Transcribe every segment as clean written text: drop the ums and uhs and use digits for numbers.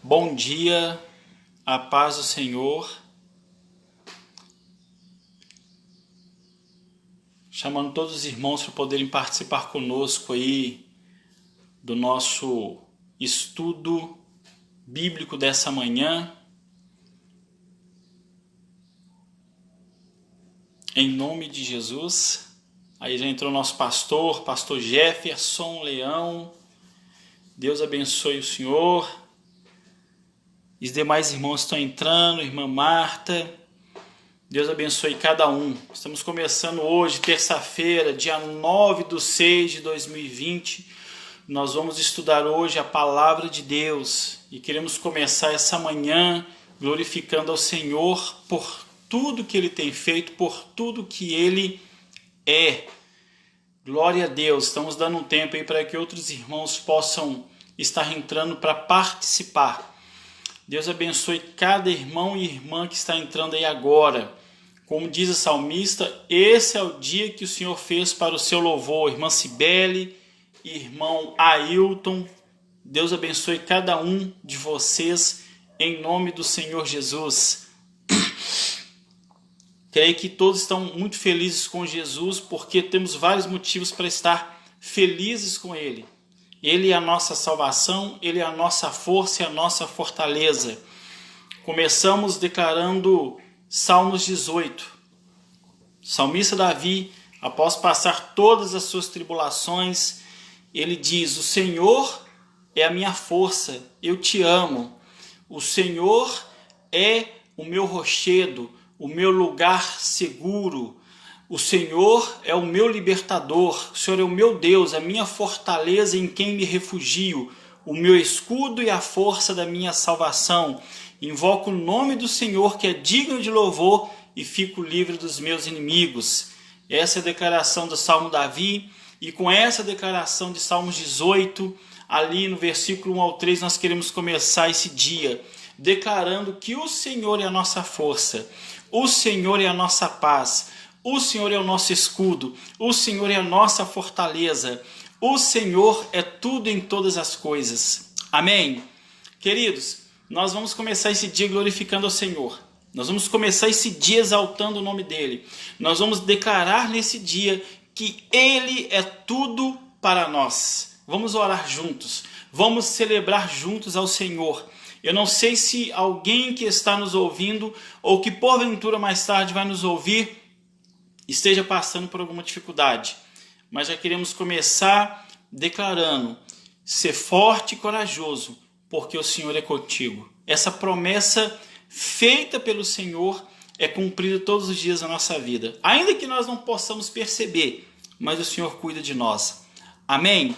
Bom dia, a paz do Senhor. Chamando todos os irmãos para poderem participar conosco aí do nosso estudo bíblico dessa manhã. Em nome de Jesus. Aí já entrou nosso pastor Jefferson Leão. Deus abençoe o senhor. Os demais irmãos estão entrando, irmã Marta. Deus abençoe cada um. Estamos começando hoje, terça-feira, dia 9/6/2020. Nós vamos estudar hoje a palavra de Deus. E queremos começar essa manhã glorificando ao Senhor por tudo que Ele tem feito, por tudo que Ele é. Glória a Deus. Estamos dando um tempo aí para que outros irmãos possam estar entrando para participar. Deus abençoe cada irmão e irmã que está entrando aí agora. Como diz o salmista, esse é o dia que o Senhor fez para o seu louvor. Irmã Cibele, irmão Ailton, Deus abençoe cada um de vocês em nome do Senhor Jesus. Creio que todos estão muito felizes com Jesus, porque temos vários motivos para estar felizes com Ele. Ele é a nossa salvação, Ele é a nossa força e a nossa fortaleza. Começamos declarando Salmos 18. Salmista Davi, após passar todas as suas tribulações, ele diz: o Senhor é a minha força, eu te amo. O Senhor é o meu rochedo, o meu lugar seguro. O Senhor é o meu libertador, o Senhor é o meu Deus, a minha fortaleza em quem me refugio, o meu escudo e a força da minha salvação. Invoco o nome do Senhor, que é digno de louvor, e fico livre dos meus inimigos. Essa é a declaração do Salmo Davi, e com essa declaração de Salmos 18, ali no versículo 1 ao 3, nós queremos começar esse dia, declarando que o Senhor é a nossa força, o Senhor é a nossa paz, o Senhor é o nosso escudo, o Senhor é a nossa fortaleza, o Senhor é tudo em todas as coisas. Amém? Queridos, nós vamos começar esse dia glorificando ao Senhor. Nós vamos começar esse dia exaltando o nome dEle. Nós vamos declarar nesse dia que Ele é tudo para nós. Vamos orar juntos. Vamos celebrar juntos ao Senhor. Eu não sei se alguém que está nos ouvindo ou que porventura mais tarde vai nos ouvir esteja passando por alguma dificuldade. Mas já queremos começar declarando: ser forte e corajoso, porque o Senhor é contigo. Essa promessa feita pelo Senhor é cumprida todos os dias da nossa vida. Ainda que nós não possamos perceber, mas o Senhor cuida de nós. Amém?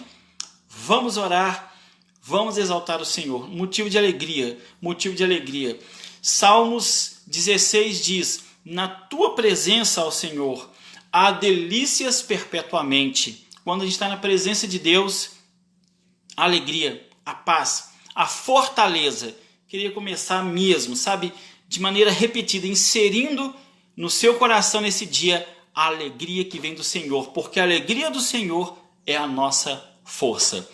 Vamos orar, vamos exaltar o Senhor. Motivo de alegria, motivo de alegria. Salmos 16 diz: na tua presença, ó Senhor, há delícias perpetuamente. Quando a gente está na presença de Deus, a alegria, a paz, a fortaleza. Queria começar mesmo, sabe, de maneira repetida, inserindo no seu coração nesse dia a alegria que vem do Senhor, porque a alegria do Senhor é a nossa força.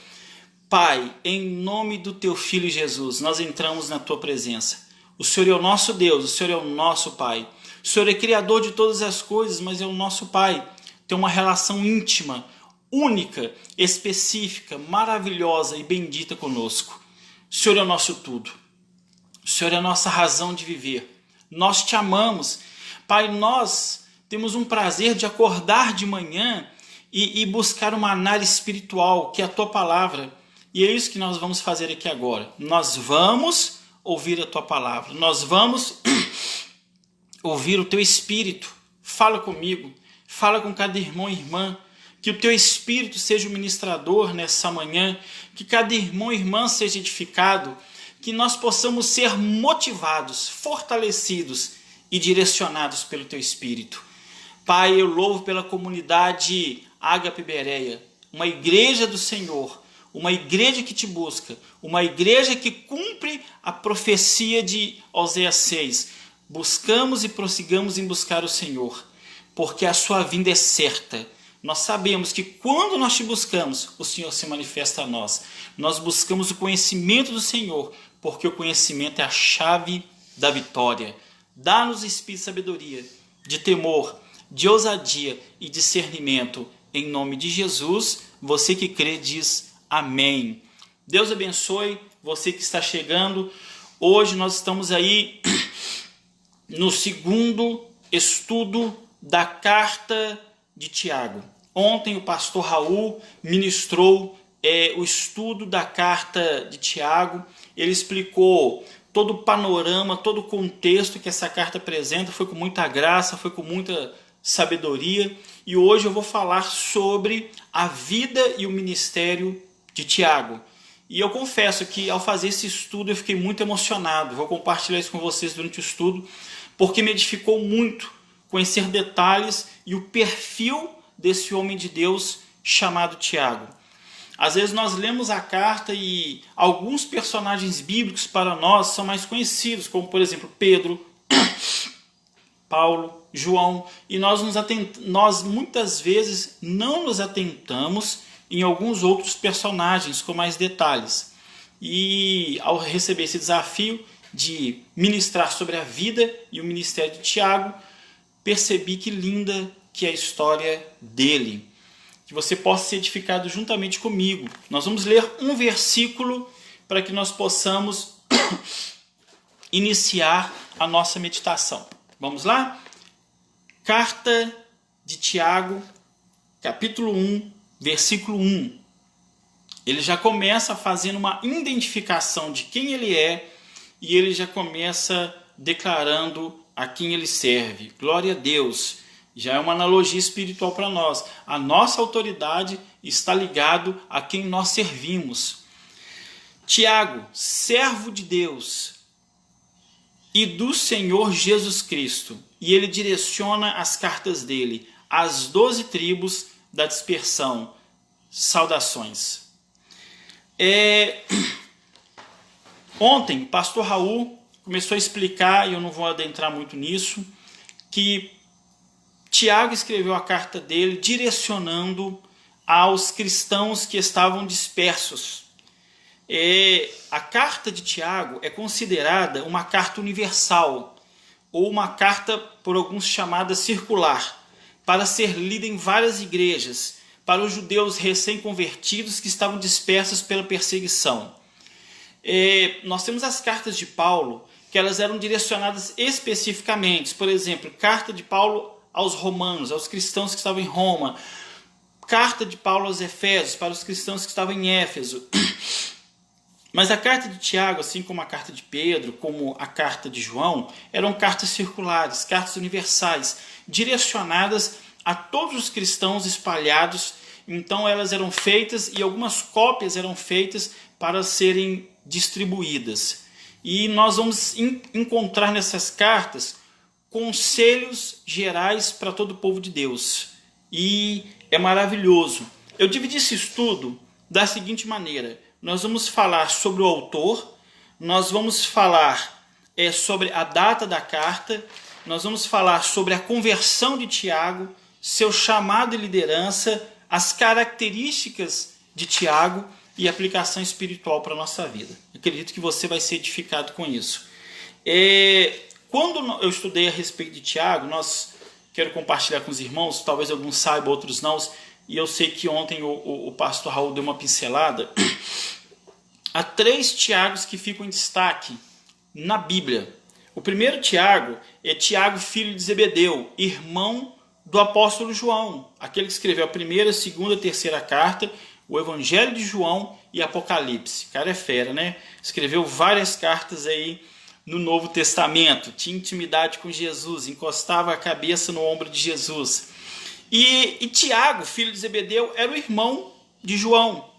Pai, em nome do teu Filho Jesus, nós entramos na tua presença. O Senhor é o nosso Deus, o Senhor é o nosso Pai. O Senhor é criador de todas as coisas, mas é o nosso Pai. Tem uma relação íntima, única, específica, maravilhosa e bendita conosco. O Senhor é o nosso tudo. O Senhor é a nossa razão de viver. Nós te amamos. Pai, nós temos um prazer de acordar de manhã e buscar uma análise espiritual, que é a tua palavra. E é isso que nós vamos fazer aqui agora. Nós vamos ouvir a tua palavra. Nós vamos ouvir o teu Espírito. Fala comigo. Fala com cada irmão e irmã. Que o teu Espírito seja o ministrador nessa manhã. Que cada irmão e irmã seja edificado. Que nós possamos ser motivados, fortalecidos e direcionados pelo teu Espírito. Pai, eu louvo pela comunidade Ágape Bereia, uma igreja do Senhor, uma igreja que te busca, uma igreja que cumpre a profecia de Oséias 6. Buscamos e prossigamos em buscar o Senhor, porque a sua vinda é certa. Nós sabemos que quando nós te buscamos, o Senhor se manifesta a nós. Nós buscamos o conhecimento do Senhor, porque o conhecimento é a chave da vitória. Dá-nos espírito de sabedoria, de temor, de ousadia e discernimento. Em nome de Jesus, você que crê diz amém. Deus abençoe você que está chegando. Hoje nós estamos aí no segundo estudo da carta de Tiago. Ontem o pastor Raul ministrou o estudo da carta de Tiago. Ele explicou todo o panorama, todo o contexto que essa carta apresenta. Foi com muita graça, foi com muita sabedoria. E hoje eu vou falar sobre a vida e o ministério de Tiago. E eu confesso que ao fazer esse estudo eu fiquei muito emocionado. Vou compartilhar isso com vocês durante o estudo, porque me edificou muito conhecer detalhes e o perfil desse homem de Deus chamado Tiago. Às vezes nós lemos a carta e alguns personagens bíblicos para nós são mais conhecidos, como por exemplo Pedro, Paulo, João, e nós muitas vezes não nos atentamos em alguns outros personagens com mais detalhes. E ao receber esse desafio de ministrar sobre a vida e o ministério de Tiago, percebi que linda que é a história dele. Que você possa ser edificado juntamente comigo. Nós vamos ler um versículo para que nós possamos iniciar a nossa meditação. Vamos lá? Carta de Tiago, capítulo 1, versículo 1. Ele já começa fazendo uma identificação de quem ele é e ele já começa declarando a quem ele serve. Glória a Deus. Já é uma analogia espiritual para nós. A nossa autoridade está ligado a quem nós servimos. Tiago, servo de Deus e do Senhor Jesus Cristo. E ele direciona as cartas dele às 12 tribos da dispersão. Saudações. Ontem, o pastor Raul começou a explicar, e eu não vou adentrar muito nisso, que Tiago escreveu a carta dele direcionando aos cristãos que estavam dispersos. A carta de Tiago é considerada uma carta universal, ou uma carta, por alguns chamada circular, para ser lida em várias igrejas, para os judeus recém-convertidos que estavam dispersos pela perseguição. Nós temos as cartas de Paulo, que elas eram direcionadas especificamente. Por exemplo, carta de Paulo aos romanos, aos cristãos que estavam em Roma. Carta de Paulo aos Efésios, para os cristãos que estavam em Éfeso. Mas a carta de Tiago, assim como a carta de Pedro, como a carta de João, eram cartas circulares, cartas universais, direcionadas a todos os cristãos espalhados. Então elas eram feitas e algumas cópias eram feitas para serem distribuídas. E nós vamos encontrar nessas cartas conselhos gerais para todo o povo de Deus. E é maravilhoso. Eu dividi esse estudo da seguinte maneira. Nós vamos falar sobre o autor, nós vamos falar sobre a data da carta, nós vamos falar sobre a conversão de Tiago, seu chamado e liderança, as características de Tiago e aplicação espiritual para a nossa vida. Eu acredito que você vai ser edificado com isso. Quando eu estudei a respeito de Tiago, quero compartilhar com os irmãos, talvez alguns saibam, outros não, e eu sei que ontem o pastor Raul deu uma pincelada. Há 3 Tiagos que ficam em destaque na Bíblia. O primeiro Tiago é Tiago, filho de Zebedeu, irmão do apóstolo João, aquele que escreveu a primeira, segunda, terceira carta, o Evangelho de João e Apocalipse. O cara é fera, né? Escreveu várias cartas aí no Novo Testamento, tinha intimidade com Jesus, encostava a cabeça no ombro de Jesus. E Tiago, filho de Zebedeu, era o irmão de João.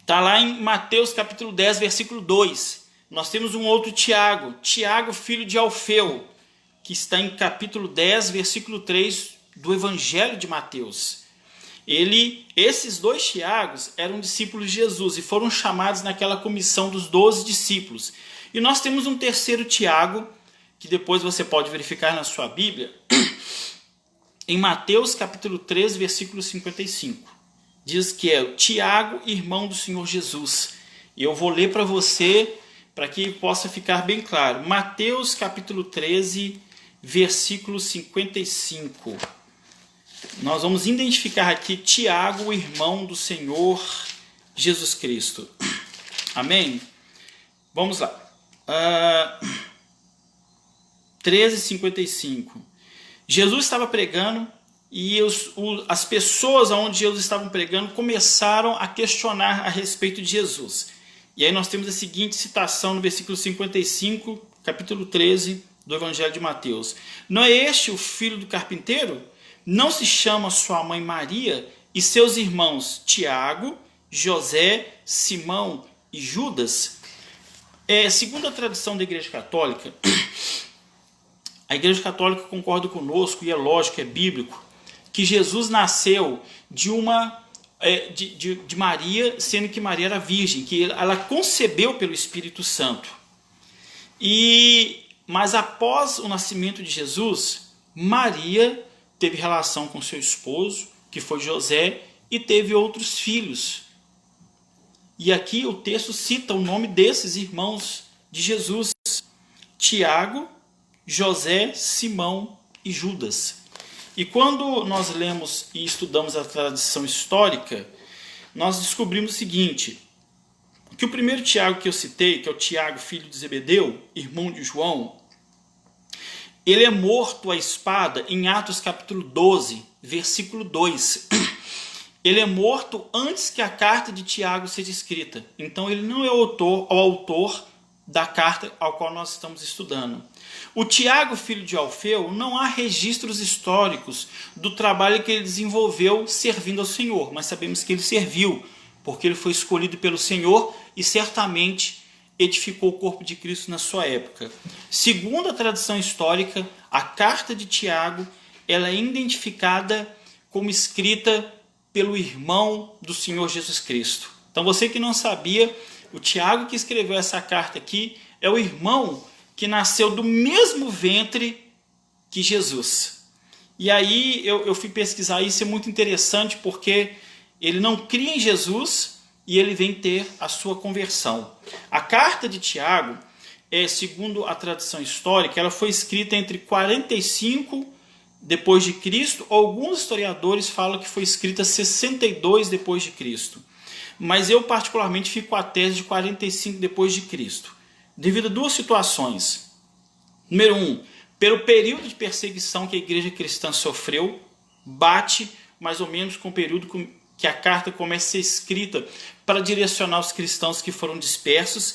Está lá em Mateus capítulo 10, versículo 2. Nós temos um outro Tiago, Tiago, filho de Alfeu, que está em capítulo 10, versículo 3 do Evangelho de Mateus. Esses 2 Tiagos eram discípulos de Jesus e foram chamados naquela comissão dos 12 discípulos. E nós temos um terceiro Tiago, que depois você pode verificar na sua Bíblia, em Mateus capítulo 3, versículo 55. Diz que é o Tiago, irmão do Senhor Jesus. Eu vou ler para você, para que possa ficar bem claro. Mateus capítulo 13, versículo 55. Nós vamos identificar aqui Tiago, o irmão do Senhor Jesus Cristo. Amém? Vamos lá. 13:55. Jesus estava pregando e as pessoas onde Jesus estava pregando começaram a questionar a respeito de Jesus. E aí nós temos a seguinte citação no versículo 55, capítulo 13 do Evangelho de Mateus. Não é este o filho do carpinteiro? Não se chama sua mãe Maria e seus irmãos Tiago, José, Simão e Judas? Segundo a tradição da Igreja Católica, a Igreja Católica concorda conosco, e é lógico, é bíblico, que Jesus nasceu de Maria, sendo que Maria era virgem, que ela concebeu pelo Espírito Santo. Mas após o nascimento de Jesus, Maria teve relação com seu esposo, que foi José, e teve outros filhos. E aqui o texto cita o nome desses irmãos de Jesus: Tiago, José, Simão e Judas. E quando nós lemos e estudamos a tradição histórica, nós descobrimos o seguinte, que o primeiro Tiago que eu citei, que é o Tiago, filho de Zebedeu, irmão de João, ele é morto à espada em Atos capítulo 12, versículo 2. Ele é morto antes que a carta de Tiago seja escrita. Então ele não é o autor da carta ao qual nós estamos estudando. O Tiago, filho de Alfeu, não há registros históricos do trabalho que ele desenvolveu servindo ao Senhor, mas sabemos que ele serviu, porque ele foi escolhido pelo Senhor e certamente edificou o corpo de Cristo na sua época. Segundo a tradição histórica, a carta de Tiago ela é identificada como escrita pelo irmão do Senhor Jesus Cristo. Então você que não sabia, o Tiago que escreveu essa carta aqui é o irmão que nasceu do mesmo ventre que Jesus. E aí eu fui pesquisar isso, é muito interessante porque ele não cria em Jesus e ele vem ter a sua conversão. A carta de Tiago, segundo a tradição histórica, ela foi escrita entre 45 depois de Cristo. Alguns historiadores falam que foi escrita 62 depois de Cristo. Mas eu particularmente fico com a tese de 45 depois de Cristo, devido a duas situações. Número 1, pelo período de perseguição que a igreja cristã sofreu, bate mais ou menos com o período que a carta começa a ser escrita para direcionar os cristãos que foram dispersos,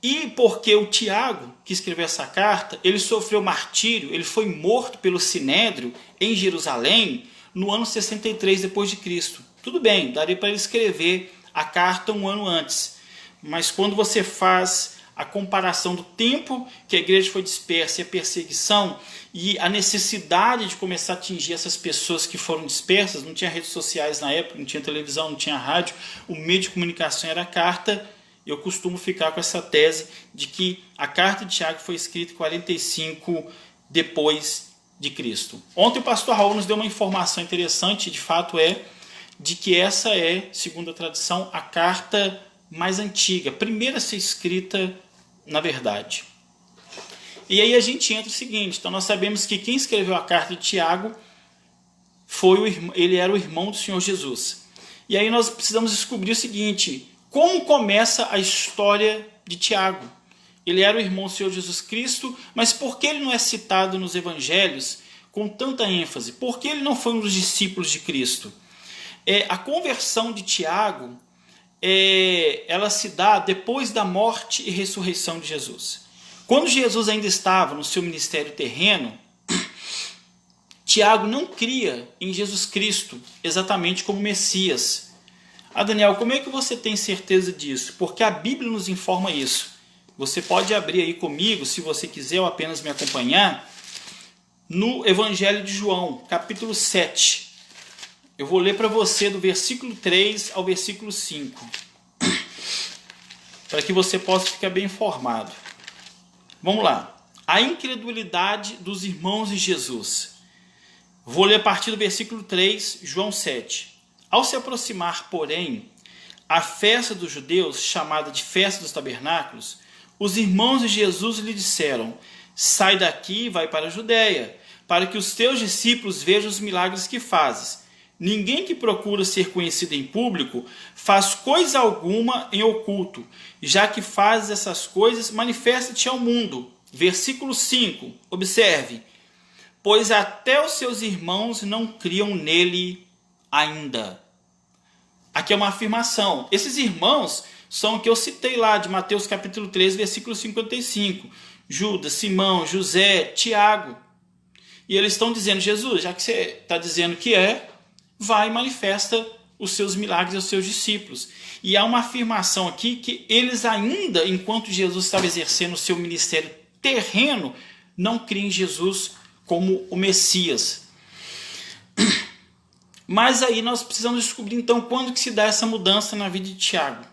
e porque o Tiago, que escreveu essa carta, ele sofreu martírio, ele foi morto pelo Sinédrio em Jerusalém no ano 63 depois de Cristo. Tudo bem, daria para ele escrever a carta um ano antes, mas quando você faz a comparação do tempo que a igreja foi dispersa e a perseguição e a necessidade de começar a atingir essas pessoas que foram dispersas, não tinha redes sociais na época, não tinha televisão, não tinha rádio, o meio de comunicação era a carta. Eu costumo ficar com essa tese de que a carta de Tiago foi escrita em 45 depois de Cristo. Ontem o pastor Raul nos deu uma informação interessante, de fato de que essa é, segundo a tradição, a carta mais antiga, a primeira a ser escrita na verdade. E aí a gente entra o seguinte, então nós sabemos que quem escreveu a carta de Tiago ele era o irmão do Senhor Jesus. E aí nós precisamos descobrir o seguinte, como começa a história de Tiago? Ele era o irmão do Senhor Jesus Cristo, mas por que ele não é citado nos evangelhos com tanta ênfase? Por que ele não foi um dos discípulos de Cristo? A conversão de Tiago, ela se dá depois da morte e ressurreição de Jesus. Quando Jesus ainda estava no seu ministério terreno, Tiago não cria em Jesus Cristo exatamente como Messias. Daniel, como é que você tem certeza disso? Porque a Bíblia nos informa isso. Você pode abrir aí comigo, se você quiser, ou apenas me acompanhar, no Evangelho de João, capítulo 7. Eu vou ler para você do versículo 3 ao versículo 5, para que você possa ficar bem informado. Vamos lá. A incredulidade dos irmãos de Jesus. Vou ler a partir do versículo 3, João 7. Ao se aproximar, porém, a festa dos judeus, chamada de festa dos tabernáculos, os irmãos de Jesus lhe disseram: sai daqui e vai para a Judéia, para que os teus discípulos vejam os milagres que fazes. Ninguém que procura ser conhecido em público faz coisa alguma em oculto. Já que fazes essas coisas, manifesta-te ao mundo. Versículo 5, observe. Pois até os seus irmãos não criam nele ainda. Aqui é uma afirmação. Esses irmãos são o que eu citei lá de Mateus capítulo 3, versículo 55. Judas, Simão, José, Tiago. E eles estão dizendo: Jesus, já que você está dizendo que vai e manifesta os seus milagres aos seus discípulos. E há uma afirmação aqui que eles ainda, enquanto Jesus estava exercendo o seu ministério terreno, não criam em Jesus como o Messias. Mas aí nós precisamos descobrir então quando que se dá essa mudança na vida de Tiago.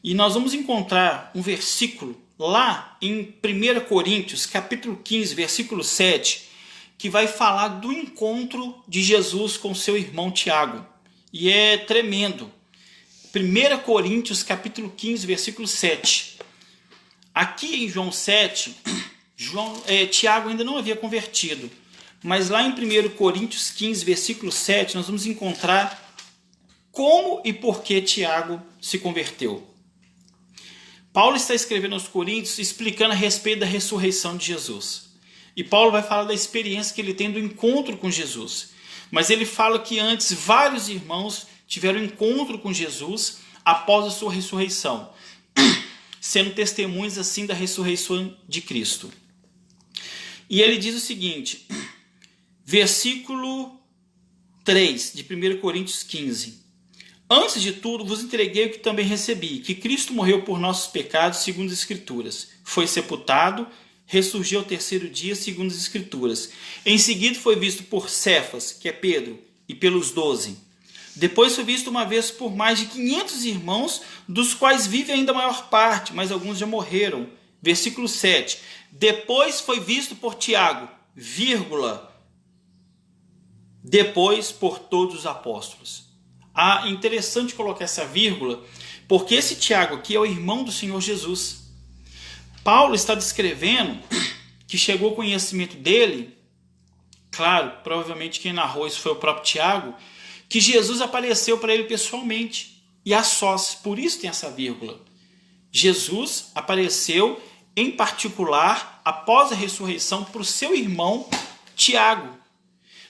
E nós vamos encontrar um versículo lá em 1 Coríntios, capítulo 15, versículo 7, que vai falar do encontro de Jesus com seu irmão Tiago. E é tremendo. 1 Coríntios, capítulo 15, versículo 7. Aqui em João 7, Tiago ainda não havia convertido. Mas lá em 1 Coríntios 15, versículo 7, nós vamos encontrar como e por que Tiago se converteu. Paulo está escrevendo aos Coríntios explicando a respeito da ressurreição de Jesus. E Paulo vai falar da experiência que ele tem do encontro com Jesus. Mas ele fala que antes vários irmãos tiveram encontro com Jesus após a sua ressurreição, sendo testemunhas assim da ressurreição de Cristo. E ele diz o seguinte, versículo 3 de 1 Coríntios 15. Antes de tudo vos entreguei o que também recebi, que Cristo morreu por nossos pecados segundo as Escrituras, foi sepultado, ressurgiu ao terceiro dia segundo as Escrituras. Em seguida foi visto por Cefas, que é Pedro, e pelos 12. Depois foi visto uma vez por mais de 500 irmãos, dos quais vive ainda a maior parte, mas alguns já morreram. Versículo 7. Depois foi visto por Tiago, vírgula, depois por todos os apóstolos. Interessante colocar essa vírgula, porque esse Tiago aqui é o irmão do Senhor Jesus. Paulo está descrevendo que chegou ao conhecimento dele, claro, provavelmente quem narrou isso foi o próprio Tiago, que Jesus apareceu para ele pessoalmente e a sós, por isso tem essa vírgula. Jesus apareceu em particular após a ressurreição para o seu irmão Tiago.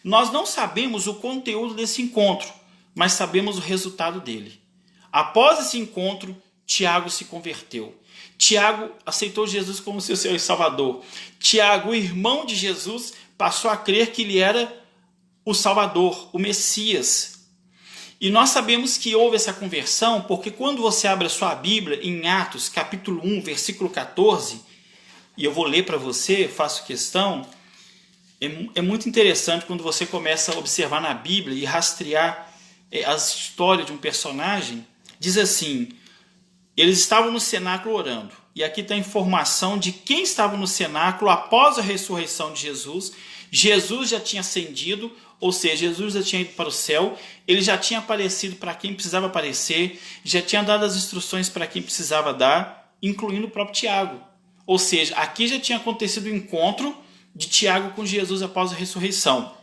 Nós não sabemos o conteúdo desse encontro, mas sabemos o resultado dele. Após esse encontro, Tiago se converteu. Tiago aceitou Jesus como seu Senhor e Salvador. Tiago, o irmão de Jesus, passou a crer que ele era o Salvador, o Messias. E nós sabemos que houve essa conversão porque quando você abre a sua Bíblia em Atos, capítulo 1, versículo 14, e eu vou ler para você, faço questão, é muito interessante quando você começa a observar na Bíblia e rastrear a história de um personagem. Diz assim: eles estavam no cenáculo orando. E aqui está a informação de quem estava no cenáculo após a ressurreição de Jesus. Jesus já tinha ascendido, ou seja, Jesus já tinha ido para o céu. Ele já tinha aparecido para quem precisava aparecer, já tinha dado as instruções para quem precisava dar, incluindo o próprio Tiago. Ou seja, aqui já tinha acontecido o encontro de Tiago com Jesus após a ressurreição.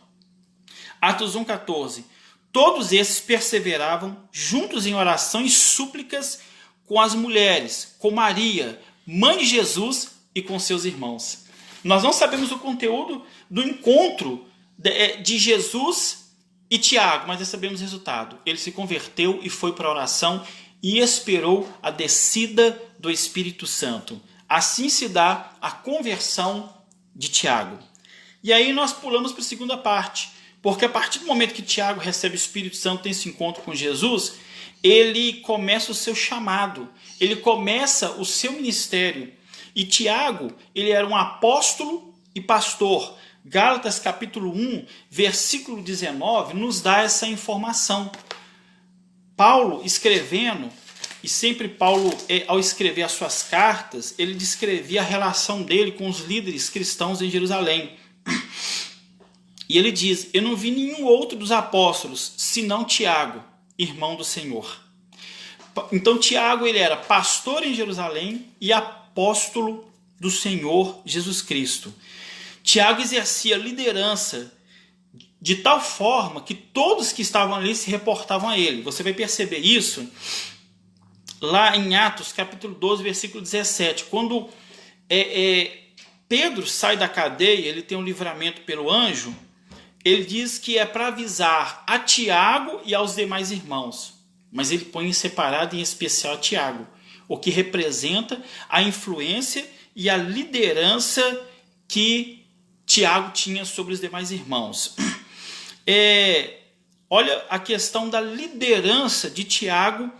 Atos 1,14. Todos esses perseveravam juntos em oração e súplicas com as mulheres, com Maria, mãe de Jesus, e com seus irmãos. Nós não sabemos o conteúdo do encontro de Jesus e Tiago, mas nós sabemos o resultado. Ele se converteu e foi para a oração e esperou a descida do Espírito Santo. Assim se dá a conversão de Tiago. E aí nós pulamos para a segunda parte, porque a partir do momento que Tiago recebe o Espírito Santo, tem esse encontro com Jesus, ele começa o seu chamado, ele começa o seu ministério. E Tiago, ele era um apóstolo e pastor. Gálatas capítulo 1, versículo 19, nos dá essa informação. Paulo escrevendo, e sempre Paulo, ao escrever as suas cartas, ele descrevia a relação dele com os líderes cristãos em Jerusalém. E ele diz: eu não vi nenhum outro dos apóstolos, senão Tiago, irmão do Senhor. Então Tiago, ele era pastor em Jerusalém e apóstolo do Senhor Jesus Cristo. Tiago exercia liderança de tal forma que todos que estavam ali se reportavam a ele. Você vai perceber isso lá em Atos capítulo 12, versículo 17. Quando Pedro sai da cadeia, ele tem um livramento pelo anjo, ele diz que é para avisar a Tiago e aos demais irmãos. Mas ele põe em separado, em especial, a Tiago, o que representa a influência e a liderança que Tiago tinha sobre os demais irmãos. Olha a questão da liderança de Tiago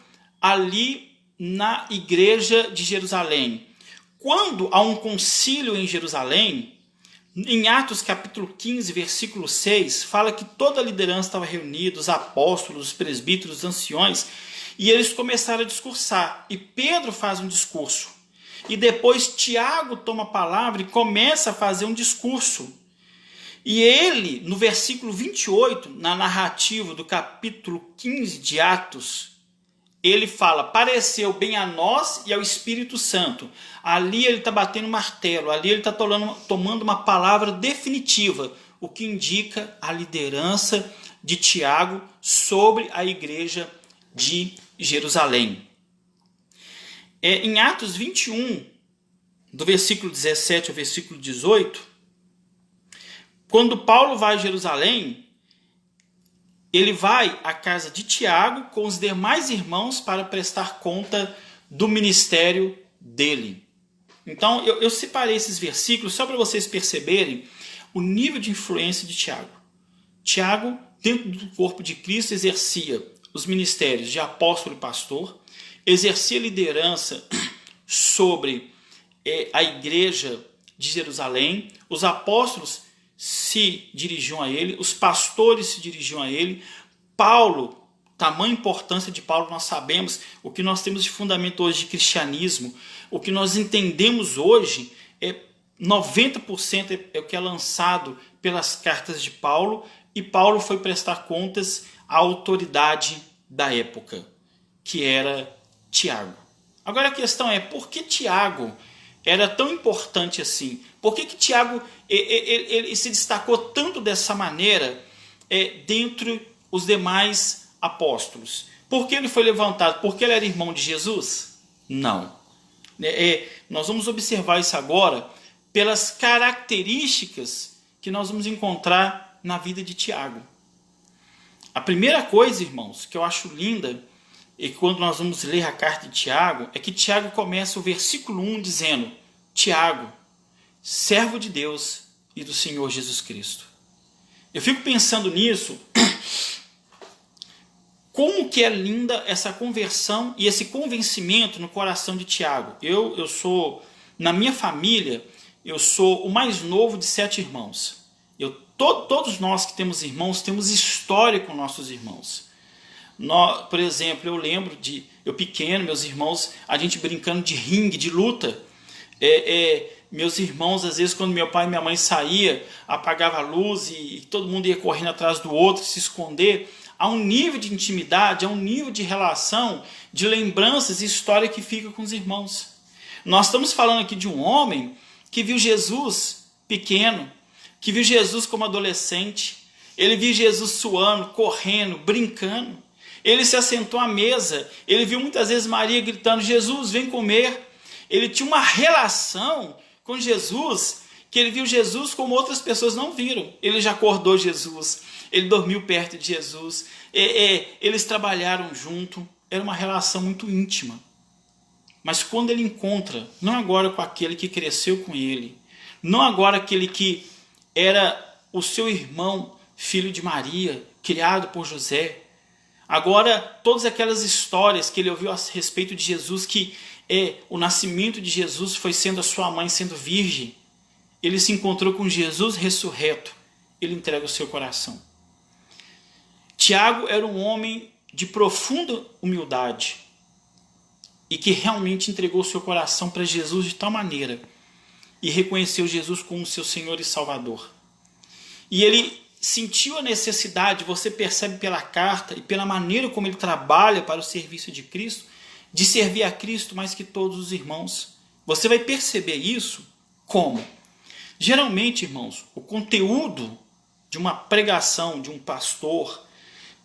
ali na igreja de Jerusalém. Quando há um concílio em Jerusalém, em Atos capítulo 15, versículo 6, fala que toda a liderança estava reunida, os apóstolos, os presbíteros, os anciões, e eles começaram a discursar. E Pedro faz um discurso. E depois Tiago toma a palavra e começa a fazer um discurso. E ele, no versículo 28, na narrativa do capítulo 15 de Atos, ele fala, pareceu bem a nós e ao Espírito Santo. Ali ele está batendo martelo, ali ele está tomando uma palavra definitiva, o que indica a liderança de Tiago sobre a igreja de Jerusalém. Em Atos 21, do versículo 17 ao versículo 18, quando Paulo vai a Jerusalém, ele vai à casa de Tiago com os demais irmãos para prestar conta do ministério dele. Então, eu separei esses versículos só para vocês perceberem o nível de influência de Tiago. Tiago, dentro do corpo de Cristo, exercia os ministérios de apóstolo e pastor, exercia liderança sobre a igreja de Jerusalém, os apóstolos se dirigiam a ele, os pastores se dirigiam a ele. Paulo, tamanha importância de Paulo, nós sabemos o que nós temos de fundamento hoje de cristianismo, o que nós entendemos hoje 90% é o que é lançado pelas cartas de Paulo, e Paulo foi prestar contas à autoridade da época, que era Tiago. Agora a questão é, por que Tiago era tão importante assim? Por que Tiago ele se destacou tanto dessa maneira dentre os demais apóstolos? Por que ele foi levantado? Porque ele era irmão de Jesus? Não. Nós vamos observar isso agora pelas características que nós vamos encontrar na vida de Tiago. A primeira coisa, irmãos, que eu acho linda, e quando nós vamos ler a carta de Tiago, é que Tiago começa o versículo 1 dizendo: Tiago, servo de Deus e do Senhor Jesus Cristo. Eu fico pensando nisso, como que é linda essa conversão e esse convencimento no coração de Tiago. Eu sou, na minha família, eu sou o mais novo de 7 irmãos. Todos nós que temos irmãos, temos história com nossos irmãos. Por exemplo, eu lembro de eu pequeno, meus irmãos, a gente brincando de ringue, de luta. Meus irmãos, às vezes, quando meu pai e minha mãe saía, apagava a luz e todo mundo ia correndo atrás do outro, se esconder. Há um nível de intimidade, há um nível de relação, de lembranças e história que fica com os irmãos. Nós estamos falando aqui de um homem que viu Jesus pequeno, que viu Jesus como adolescente. Ele viu Jesus suando, correndo, brincando. Ele se assentou à mesa, ele viu muitas vezes Maria gritando: Jesus, vem comer. Ele tinha uma relação com Jesus, que ele viu Jesus como outras pessoas não viram. Ele já acordou Jesus, ele dormiu perto de Jesus, eles trabalharam junto, era uma relação muito íntima. Mas quando ele encontra, não agora com aquele que cresceu com ele, não agora aquele que era o seu irmão, filho de Maria, criado por José, agora todas aquelas histórias que ele ouviu a respeito de Jesus, que o nascimento de Jesus foi sendo a sua mãe sendo virgem, ele se encontrou com Jesus ressurreto, ele entrega o seu coração. Tiago era um homem de profunda humildade e que realmente entregou o seu coração para Jesus de tal maneira e reconheceu Jesus como seu Senhor e Salvador. E ele sentiu a necessidade, você percebe pela carta e pela maneira como ele trabalha para o serviço de Cristo, de servir a Cristo mais que todos os irmãos. Você vai perceber isso como? Geralmente, irmãos, o conteúdo de uma pregação de um pastor,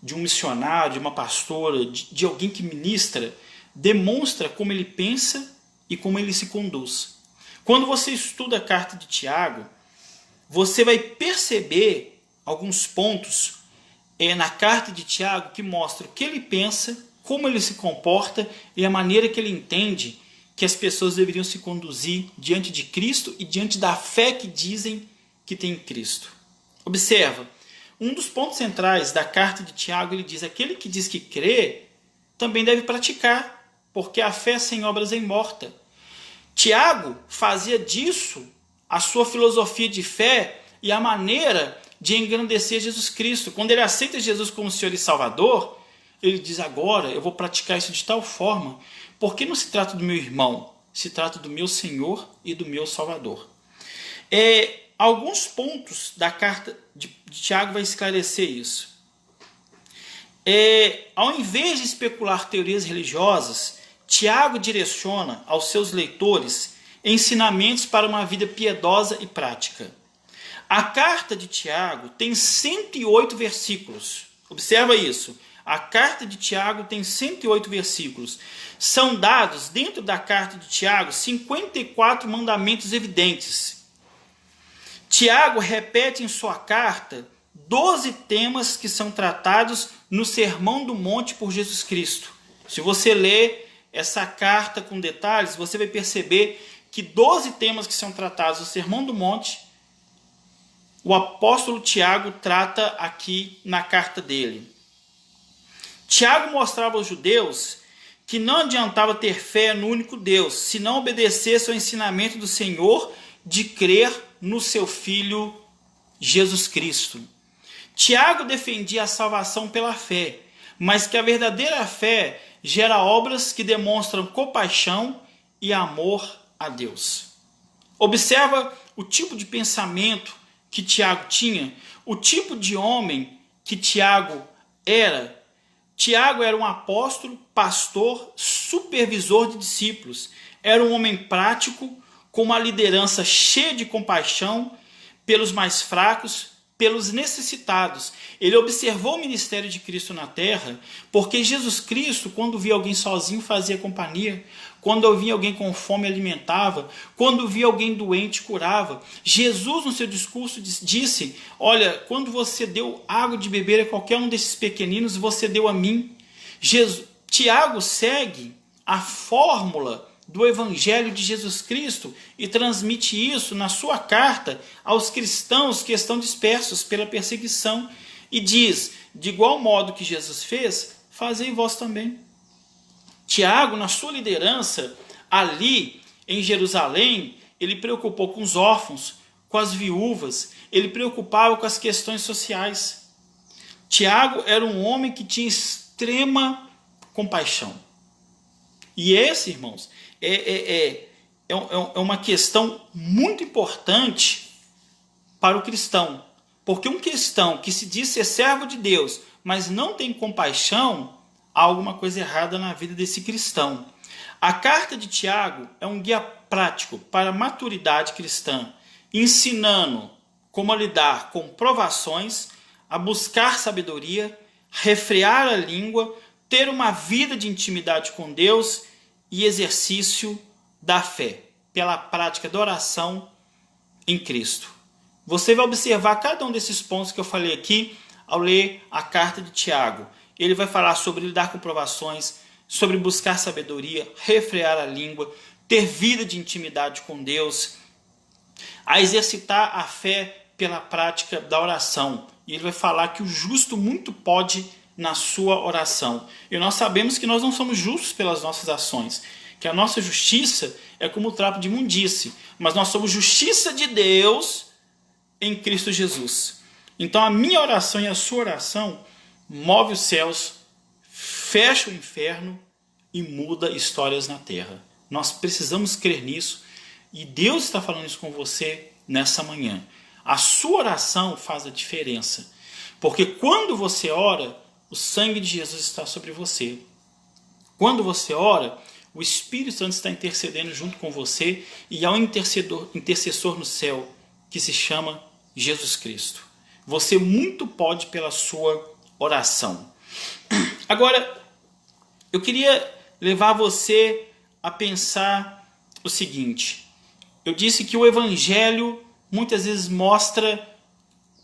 de um missionário, de uma pastora, de alguém que ministra, demonstra como ele pensa e como ele se conduz. Quando você estuda a carta de Tiago, você vai perceber alguns pontos na carta de Tiago que mostram o que ele pensa, como ele se comporta e a maneira que ele entende que as pessoas deveriam se conduzir diante de Cristo e diante da fé que dizem que tem em Cristo. Observa, um dos pontos centrais da carta de Tiago, ele diz: aquele que diz que crê, também deve praticar, porque a fé sem obras é morta. Tiago fazia disso a sua filosofia de fé e a maneira de engrandecer Jesus Cristo. Quando ele aceita Jesus como Senhor e Salvador, ele diz: agora eu vou praticar isso de tal forma, porque não se trata do meu irmão, se trata do meu Senhor e do meu Salvador. Alguns pontos da carta de Tiago vai esclarecer isso. Ao invés de especular teorias religiosas, Tiago direciona aos seus leitores ensinamentos para uma vida piedosa e prática. A carta de Tiago tem 108 versículos. Observa isso. A carta de Tiago tem 108 versículos. São dados dentro da carta de Tiago 54 mandamentos evidentes. Tiago repete em sua carta 12 temas que são tratados no Sermão do Monte por Jesus Cristo. Se você ler essa carta com detalhes, você vai perceber que 12 temas que são tratados no Sermão do Monte, o apóstolo Tiago trata aqui na carta dele. Tiago mostrava aos judeus que não adiantava ter fé no único Deus, se não obedecesse ao ensinamento do Senhor de crer no seu Filho Jesus Cristo. Tiago defendia a salvação pela fé, mas que a verdadeira fé gera obras que demonstram compaixão e amor a Deus. Observa o tipo de pensamento que Tiago tinha, o tipo de homem que Tiago era. Tiago era um apóstolo, pastor, supervisor de discípulos. Era um homem prático, com uma liderança cheia de compaixão pelos mais fracos, pelos necessitados. Ele observou o ministério de Cristo na terra, porque Jesus Cristo, quando via alguém sozinho, fazia companhia. Quando via alguém com fome, alimentava. Quando via alguém doente, curava. Jesus, no seu discurso, disse: olha, quando você deu água de beber a qualquer um desses pequeninos, você deu a mim. Tiago segue a fórmula do Evangelho de Jesus Cristo e transmite isso na sua carta aos cristãos que estão dispersos pela perseguição e diz: de igual modo que Jesus fez, fazei vós também. Tiago, na sua liderança ali em Jerusalém, ele preocupou com os órfãos, com as viúvas, ele preocupava com as questões sociais. Tiago era um homem que tinha extrema compaixão. E esse, irmãos, é uma questão muito importante para o cristão. Porque um cristão que se diz ser servo de Deus, mas não tem compaixão, há alguma coisa errada na vida desse cristão. A carta de Tiago é um guia prático para a maturidade cristã, ensinando como a lidar com provações, a buscar sabedoria, refrear a língua, ter uma vida de intimidade com Deus e exercício da fé, pela prática da oração em Cristo. Você vai observar cada um desses pontos que eu falei aqui ao ler a carta de Tiago. Ele vai falar sobre lidar com provações, sobre buscar sabedoria, refrear a língua, ter vida de intimidade com Deus, a exercitar a fé pela prática da oração. E ele vai falar que o justo muito pode na sua oração. E nós sabemos que nós não somos justos pelas nossas ações, que a nossa justiça é como o trapo de imundície, mas nós somos justiça de Deus em Cristo Jesus. Então a minha oração e a sua oração move os céus, fecha o inferno e muda histórias na terra. Nós precisamos crer nisso e Deus está falando isso com você nessa manhã. A sua oração faz a diferença, porque quando você ora, o sangue de Jesus está sobre você. Quando você ora, o Espírito Santo está intercedendo junto com você e há um intercessor no céu que se chama Jesus Cristo. Você muito pode pela sua oração. Agora, eu queria levar você a pensar o seguinte. Eu disse que o Evangelho muitas vezes mostra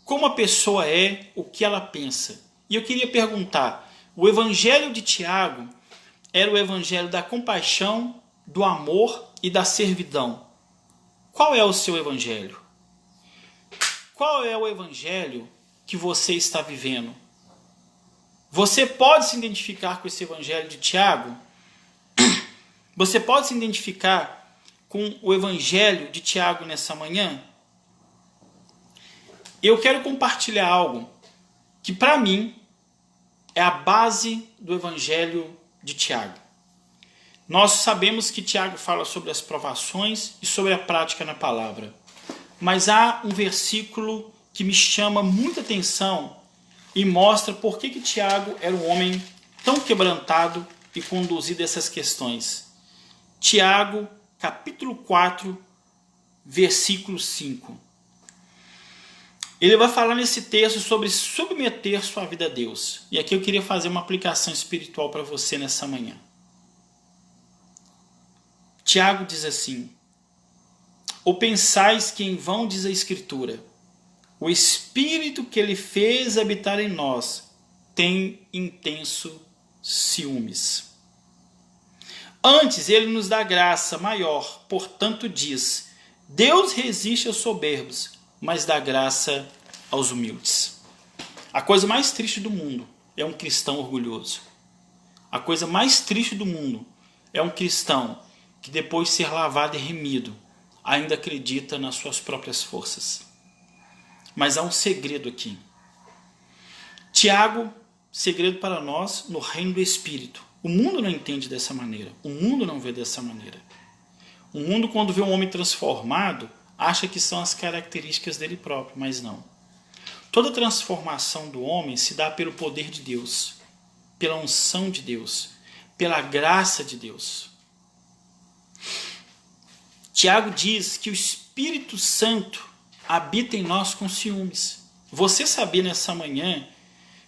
como a pessoa é, o que ela pensa. E eu queria perguntar, o Evangelho de Tiago era o Evangelho da compaixão, do amor e da servidão. Qual é o seu Evangelho? Qual é o Evangelho que você está vivendo? Você pode se identificar com esse Evangelho de Tiago? Você pode se identificar com o Evangelho de Tiago nessa manhã? Eu quero compartilhar algo que para mim é a base do Evangelho de Tiago. Nós sabemos que Tiago fala sobre as provações e sobre a prática na palavra. Mas há um versículo que me chama muita atenção e mostra por que Tiago era um homem tão quebrantado e conduzido a essas questões. Tiago, capítulo 4, versículo 5. Ele vai falar nesse texto sobre submeter sua vida a Deus. E aqui eu queria fazer uma aplicação espiritual para você nessa manhã. Tiago diz assim: ou pensais que em vão diz a Escritura, o Espírito que ele fez habitar em nós tem intenso ciúmes. Antes ele nos dá graça maior, portanto diz, Deus resiste aos soberbos, mas dá graça aos humildes. A coisa mais triste do mundo é um cristão orgulhoso. A coisa mais triste do mundo é um cristão que depois de ser lavado e remido, ainda acredita nas suas próprias forças. Mas há um segredo aqui. Tiago, segredo para nós no reino do Espírito. O mundo não entende dessa maneira. O mundo não vê dessa maneira. O mundo, quando vê um homem transformado, acha que são as características dele próprio, mas não. Toda transformação do homem se dá pelo poder de Deus, pela unção de Deus, pela graça de Deus. Tiago diz que o Espírito Santo habita em nós com ciúmes. Você sabia nessa manhã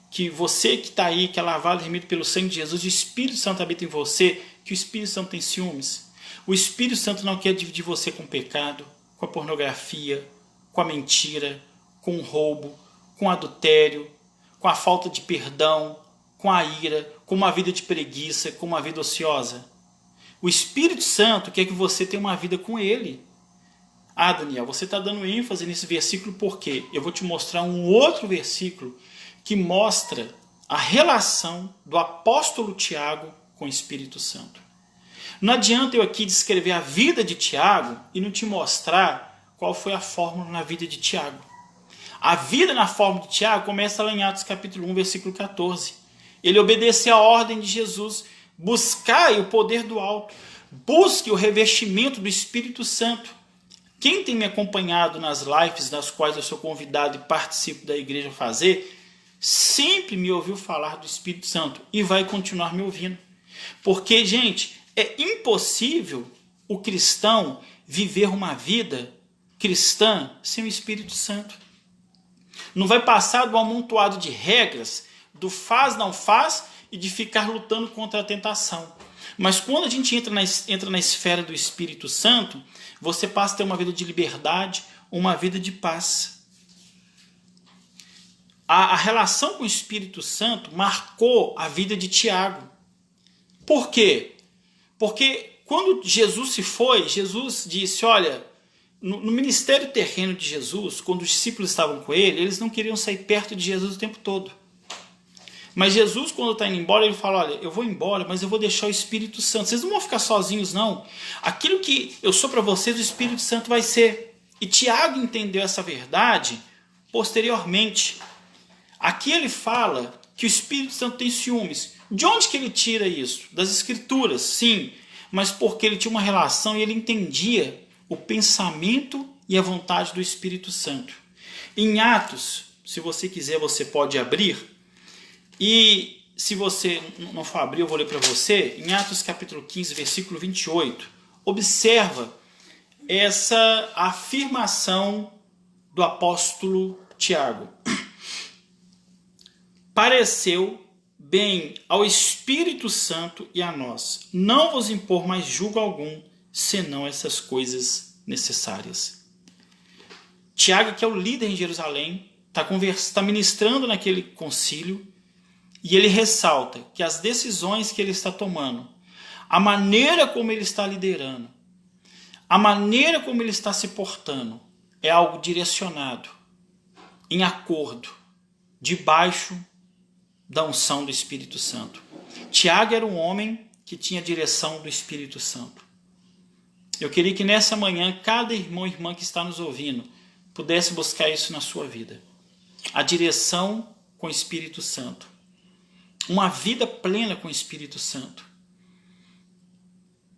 que você que está aí, que é lavado e remido pelo sangue de Jesus, o Espírito Santo habita em você, que o Espírito Santo tem ciúmes? O Espírito Santo não quer dividir você com o pecado, com a pornografia, com a mentira, com o roubo, com o adultério, com a falta de perdão, com a ira, com uma vida de preguiça, com uma vida ociosa. O Espírito Santo quer que você tenha uma vida com Ele. Ah, Daniel, você está dando ênfase nesse versículo por quê? Eu vou te mostrar um outro versículo que mostra a relação do apóstolo Tiago com o Espírito Santo. Não adianta eu aqui descrever a vida de Tiago e não te mostrar qual foi a fórmula na vida de Tiago. A vida na fórmula de Tiago começa lá em Atos capítulo 1, versículo 14. Ele obedeceu a ordem de Jesus: buscai o poder do alto, busque o revestimento do Espírito Santo. Quem tem me acompanhado nas lives das quais eu sou convidado e participo da igreja a fazer, sempre me ouviu falar do Espírito Santo e vai continuar me ouvindo. Porque, gente, é impossível o cristão viver uma vida cristã sem o Espírito Santo. Não vai passar do amontoado de regras, do não faz e de ficar lutando contra a tentação. Mas quando a gente entra na esfera do Espírito Santo, você passa a ter uma vida de liberdade, uma vida de paz. A relação com o Espírito Santo marcou a vida de Tiago. Por quê? Porque quando Jesus se foi, Jesus disse, olha, no ministério terreno de Jesus, quando os discípulos estavam com ele, eles não queriam sair perto de Jesus o tempo todo. Mas Jesus, quando está indo embora, ele fala, olha, eu vou embora, mas eu vou deixar o Espírito Santo. Vocês não vão ficar sozinhos, não. Aquilo que eu sou para vocês, o Espírito Santo vai ser. E Tiago entendeu essa verdade posteriormente. Aqui ele fala que o Espírito Santo tem ciúmes. De onde que ele tira isso? Das Escrituras, sim. Mas porque ele tinha uma relação e ele entendia o pensamento e a vontade do Espírito Santo. Em Atos, se você quiser, você pode abrir. E se você não for abrir, eu vou ler para você, em Atos capítulo 15, versículo 28, observa essa afirmação do apóstolo Tiago. Pareceu bem ao Espírito Santo e a nós não vos impor mais jugo algum, senão essas coisas necessárias. Tiago, que é o líder em Jerusalém, está ministrando naquele concílio, e ele ressalta que as decisões que ele está tomando, a maneira como ele está liderando, a maneira como ele está se portando, é algo direcionado, em acordo, debaixo da unção do Espírito Santo. Tiago era um homem que tinha a direção do Espírito Santo. Eu queria que nessa manhã, cada irmão e irmã que está nos ouvindo, pudesse buscar isso na sua vida. A direção com o Espírito Santo. Uma vida plena com o Espírito Santo.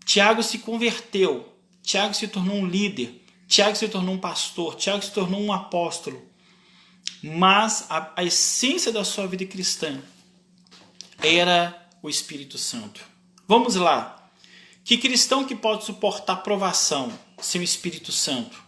Tiago se converteu. Tiago se tornou um líder. Tiago se tornou um pastor. Tiago se tornou um apóstolo. Mas a essência da sua vida cristã era o Espírito Santo. Vamos lá. Que cristão que pode suportar provação sem o Espírito Santo?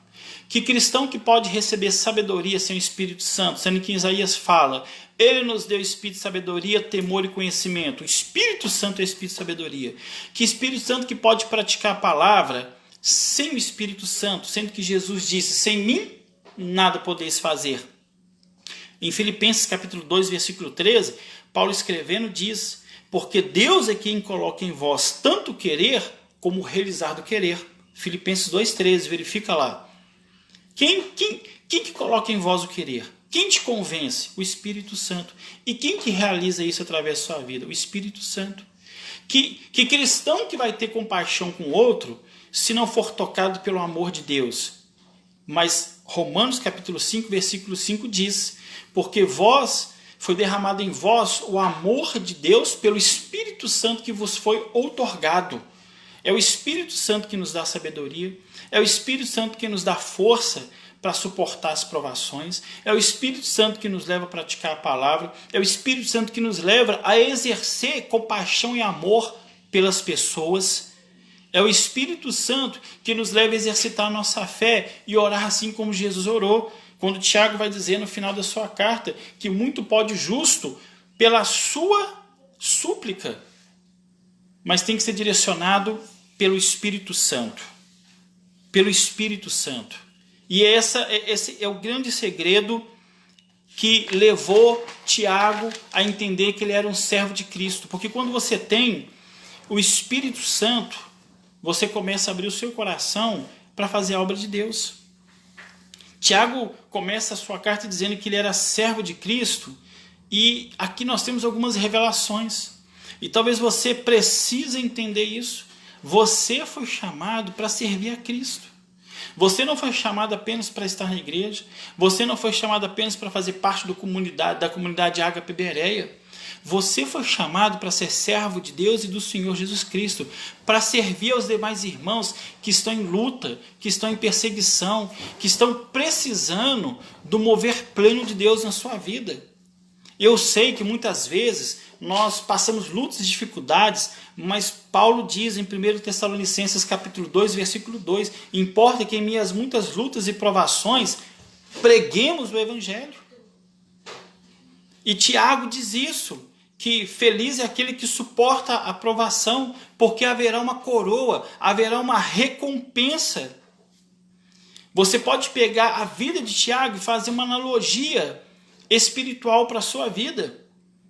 Que cristão que pode receber sabedoria sem o Espírito Santo? Sendo que Isaías fala, ele nos deu espírito de sabedoria, temor e conhecimento. O Espírito Santo é o espírito de sabedoria. Que Espírito Santo que pode praticar a palavra sem o Espírito Santo? Sendo que Jesus disse, sem mim nada podeis fazer. Em Filipenses capítulo 2, versículo 13, Paulo escrevendo diz, porque Deus é quem coloca em vós tanto querer como realizar do querer. Filipenses 2,13, verifica lá. Quem que coloca em vós o querer? Quem te convence? O Espírito Santo. E quem que realiza isso através da sua vida? O Espírito Santo. Que cristão que vai ter compaixão com o outro se não for tocado pelo amor de Deus? Mas Romanos capítulo 5, versículo 5 diz, porque foi derramado em vós o amor de Deus pelo Espírito Santo que vos foi outorgado. É o Espírito Santo que nos dá sabedoria, é o Espírito Santo que nos dá força para suportar as provações, é o Espírito Santo que nos leva a praticar a palavra, é o Espírito Santo que nos leva a exercer compaixão e amor pelas pessoas, é o Espírito Santo que nos leva a exercitar a nossa fé e orar assim como Jesus orou, quando Tiago vai dizer no final da sua carta que muito pode o justo pela sua súplica, mas tem que ser direcionado pelo Espírito Santo. Pelo Espírito Santo. E esse é o grande segredo que levou Tiago a entender que ele era um servo de Cristo. Porque quando você tem o Espírito Santo, você começa a abrir o seu coração para fazer a obra de Deus. Tiago começa a sua carta dizendo que ele era servo de Cristo, e aqui nós temos algumas revelações. E talvez você precise entender isso. Você foi chamado para servir a Cristo. Você não foi chamado apenas para estar na igreja. Você não foi chamado apenas para fazer parte da comunidade Ágape Bereia. Você foi chamado para ser servo de Deus e do Senhor Jesus Cristo, para servir aos demais irmãos que estão em luta, que estão em perseguição, que estão precisando do mover pleno de Deus na sua vida. Eu sei que muitas vezes nós passamos lutas e dificuldades, mas Paulo diz em 1 Tessalonicenses capítulo 2, versículo 2, importa que em minhas muitas lutas e provações preguemos o Evangelho. E Tiago diz isso, que feliz é aquele que suporta a provação, porque haverá uma coroa, haverá uma recompensa. Você pode pegar a vida de Tiago e fazer uma analogia espiritual para a sua vida.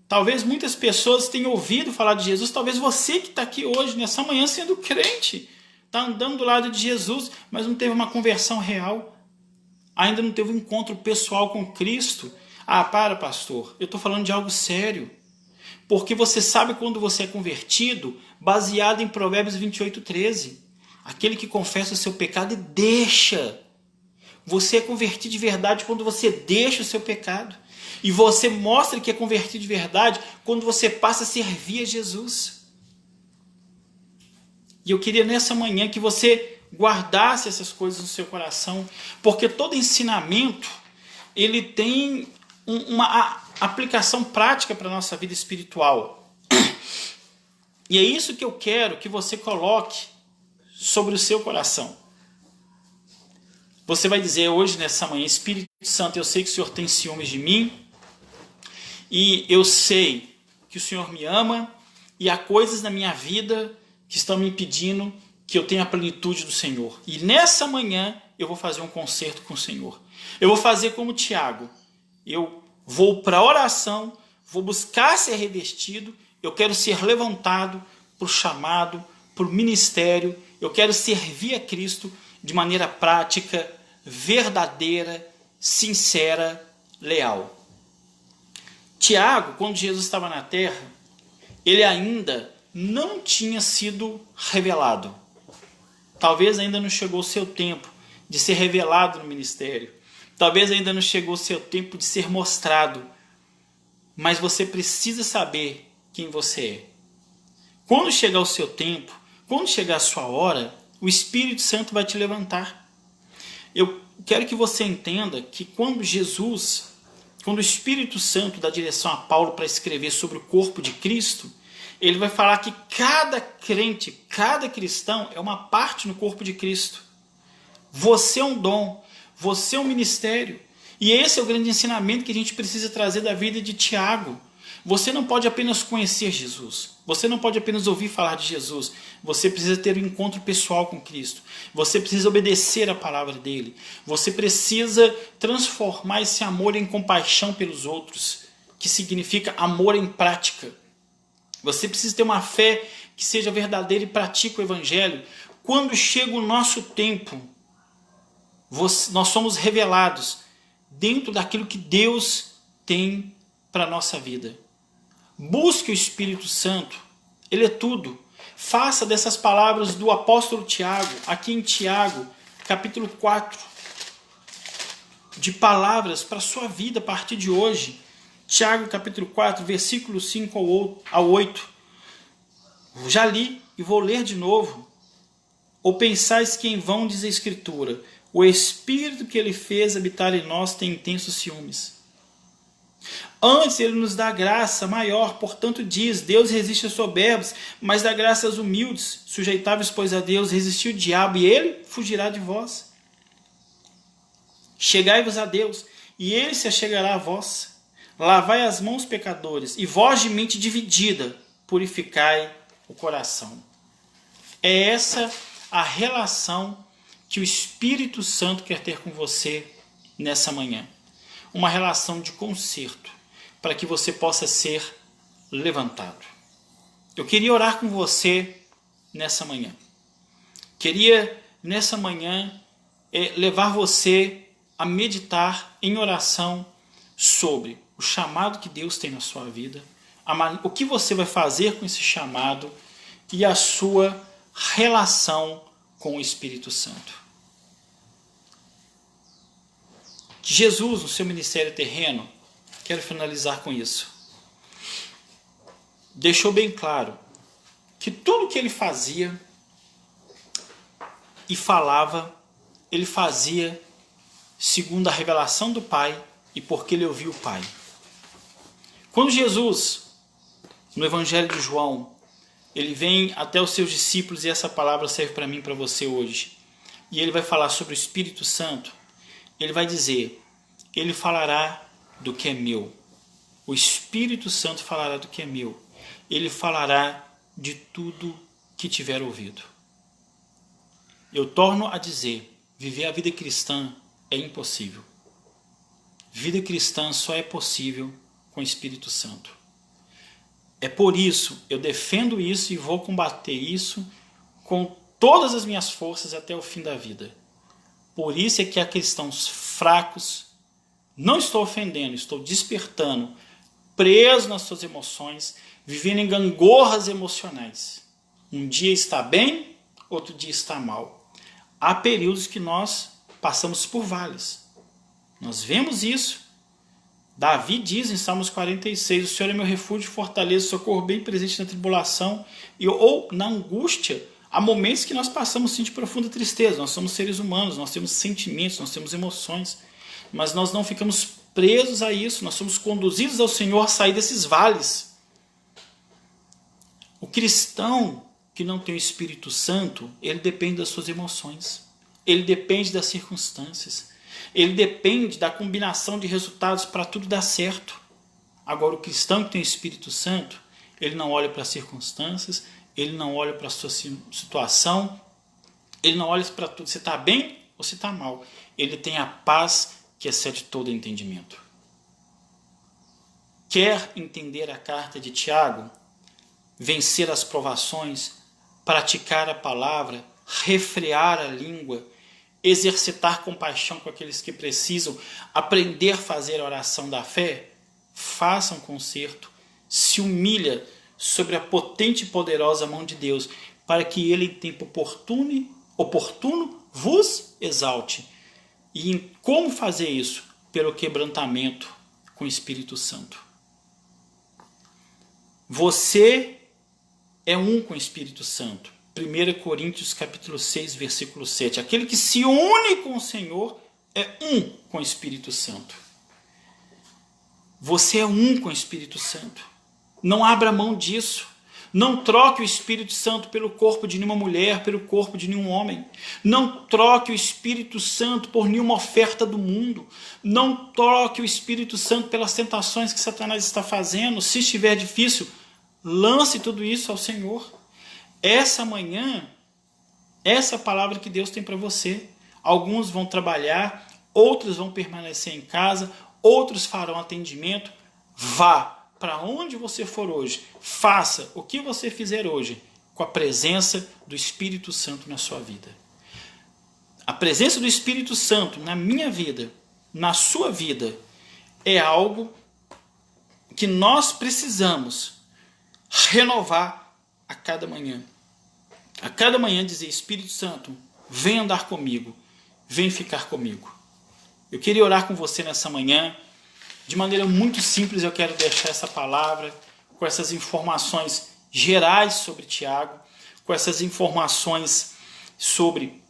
Talvez muitas pessoas tenham ouvido falar de Jesus, talvez você que está aqui hoje, nessa manhã, sendo crente, está andando do lado de Jesus, mas não teve uma conversão real, ainda não teve um encontro pessoal com Cristo. Ah, pastor, eu estou falando de algo sério. Porque você sabe quando você é convertido, baseado em Provérbios 28:13. Aquele que confessa o seu pecado e deixa. Você é convertido de verdade quando você deixa o seu pecado. E você mostra que é convertido de verdade quando você passa a servir a Jesus. E eu queria nessa manhã que você guardasse essas coisas no seu coração, porque todo ensinamento, ele tem uma aplicação prática para a nossa vida espiritual. E é isso que eu quero que você coloque sobre o seu coração. Você vai dizer hoje, nessa manhã: Espírito Santo, eu sei que o Senhor tem ciúmes de mim, e eu sei que o Senhor me ama, e há coisas na minha vida que estão me impedindo que eu tenha a plenitude do Senhor. E nessa manhã eu vou fazer um concerto com o Senhor. Eu vou fazer como Tiago. Eu vou para a oração, vou buscar ser revestido, eu quero ser levantado para o chamado, para o ministério, eu quero servir a Cristo de maneira prática, verdadeira, sincera, leal. Tiago, quando Jesus estava na terra, ele ainda não tinha sido revelado. Talvez ainda não chegou o seu tempo de ser revelado no ministério. Talvez ainda não chegou o seu tempo de ser mostrado. Mas você precisa saber quem você é. Quando chegar o seu tempo, quando chegar a sua hora, o Espírito Santo vai te levantar. Eu quero que você entenda que quando o Espírito Santo dá direção a Paulo para escrever sobre o corpo de Cristo, ele vai falar que cada crente, cada cristão é uma parte no corpo de Cristo. Você é um dom, você é um ministério. E esse é o grande ensinamento que a gente precisa trazer da vida de Tiago. Você não pode apenas conhecer Jesus. Você não pode apenas ouvir falar de Jesus. Você precisa ter um encontro pessoal com Cristo. Você precisa obedecer a palavra dele. Você precisa transformar esse amor em compaixão pelos outros, que significa amor em prática. Você precisa ter uma fé que seja verdadeira e pratique o Evangelho. Quando chega o nosso tempo, nós somos revelados dentro daquilo que Deus tem para a nossa vida. Busque o Espírito Santo, ele é tudo. Faça dessas palavras do apóstolo Tiago, aqui em Tiago, capítulo 4, de palavras para a sua vida a partir de hoje. Tiago, capítulo 4, versículo 5 ao 8. Já li e vou ler de novo. Ou pensais que em vão diz a Escritura: o Espírito que ele fez habitar em nós tem intensos ciúmes. Antes ele nos dá graça maior, portanto diz: Deus resiste aos soberbos, mas dá graça aos humildes. Sujeitáveis, pois, a Deus, resistiu o diabo, e ele fugirá de vós. Chegai-vos a Deus, e ele se achegará a vós. Lavai as mãos, pecadores, e vós de mente dividida, purificai o coração. É essa a relação que o Espírito Santo quer ter com você nessa manhã. Uma relação de conserto, para que você possa ser levantado. Eu queria orar com você nessa manhã. Queria, nessa manhã, levar você a meditar em oração sobre o chamado que Deus tem na sua vida, o que você vai fazer com esse chamado e a sua relação com o Espírito Santo. Jesus, no seu ministério terreno, quero finalizar com isso, deixou bem claro que tudo que ele fazia e falava, ele fazia segundo a revelação do Pai e porque ele ouviu o Pai. Quando Jesus, no Evangelho de João, ele vem até os seus discípulos, e essa palavra serve para mim e para você hoje, e ele vai falar sobre o Espírito Santo, ele vai dizer: ele falará do que é meu. O Espírito Santo falará do que é meu. Ele falará de tudo que tiver ouvido. Eu torno a dizer, viver a vida cristã é impossível. Vida cristã só é possível com o Espírito Santo. É por isso, eu defendo isso e vou combater isso com todas as minhas forças até o fim da vida. Por isso é que há cristãos fracos, não estou ofendendo, estou despertando, presos nas suas emoções, vivendo em gangorras emocionais. Um dia está bem, outro dia está mal. Há períodos que nós passamos por vales. Nós vemos isso. Davi diz em Salmos 46, o Senhor é meu refúgio e fortaleza, socorro bem presente na tribulação ou na angústia. Há momentos que nós passamos sim de profunda tristeza. Nós somos seres humanos, nós temos sentimentos, nós temos emoções, mas nós não ficamos presos a isso, nós somos conduzidos ao Senhor a sair desses vales. O cristão que não tem o Espírito Santo, ele depende das suas emoções, ele depende das circunstâncias, ele depende da combinação de resultados para tudo dar certo. Agora, o cristão que tem o Espírito Santo, ele não olha para as circunstâncias, ele não olha para a sua situação, ele não olha para tudo, se está bem ou se está mal. Ele tem a paz que excede todo entendimento. Quer entender a carta de Tiago? Vencer as provações, praticar a palavra, refrear a língua, exercitar compaixão com aqueles que precisam, aprender a fazer a oração da fé? Faça um concerto, se humilha sobre a potente e poderosa mão de Deus, para que Ele em tempo oportuno vos exalte. E em como fazer isso? Pelo quebrantamento com o Espírito Santo. Você é um com o Espírito Santo. 1 Coríntios capítulo 6, versículo 7. Aquele que se une com o Senhor é um com o Espírito Santo. Você é um com o Espírito Santo. Não abra mão disso. Não troque o Espírito Santo pelo corpo de nenhuma mulher, pelo corpo de nenhum homem. Não troque o Espírito Santo por nenhuma oferta do mundo. Não troque o Espírito Santo pelas tentações que Satanás está fazendo. Se estiver difícil, lance tudo isso ao Senhor. Essa manhã, essa é a palavra que Deus tem para você. Alguns vão trabalhar, outros vão permanecer em casa, outros farão atendimento. Vá para onde você for hoje, faça o que você fizer hoje com a presença do Espírito Santo na sua vida. A presença do Espírito Santo na minha vida, na sua vida, é algo que nós precisamos renovar a cada manhã. A cada manhã dizer: Espírito Santo, vem andar comigo, vem ficar comigo. Eu queria orar com você nessa manhã. De maneira muito simples, eu quero deixar essa palavra com essas informações gerais sobre Tiago, com essas informações sobre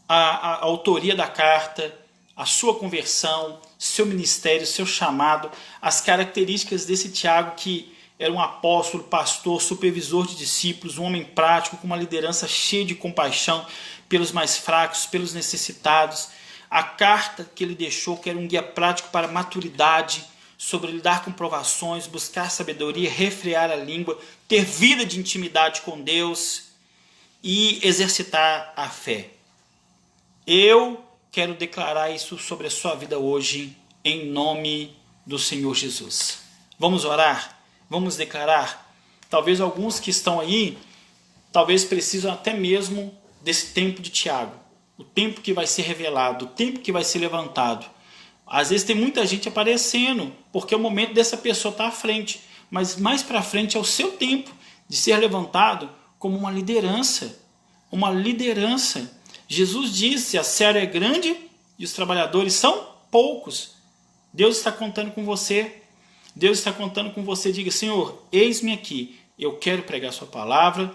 a autoria da carta, a sua conversão, seu ministério, seu chamado, as características desse Tiago que era um apóstolo, pastor, supervisor de discípulos, um homem prático, com uma liderança cheia de compaixão pelos mais fracos, pelos necessitados. A carta que ele deixou, que era um guia prático para a maturidade, sobre lidar com provações, buscar sabedoria, refrear a língua, ter vida de intimidade com Deus e exercitar a fé. Eu quero declarar isso sobre a sua vida hoje, em nome do Senhor Jesus. Vamos orar? Vamos declarar? Talvez alguns que estão aí, talvez precisam até mesmo desse tempo de Tiago. O tempo que vai ser revelado, o tempo que vai ser levantado. Às vezes tem muita gente aparecendo, porque é o momento dessa pessoa estar à frente. Mas mais para frente é o seu tempo de ser levantado como uma liderança. Uma liderança. Jesus disse: a seara é grande e os trabalhadores são poucos. Deus está contando com você. Deus está contando com você. Diga: Senhor, eis-me aqui. Eu quero pregar sua palavra.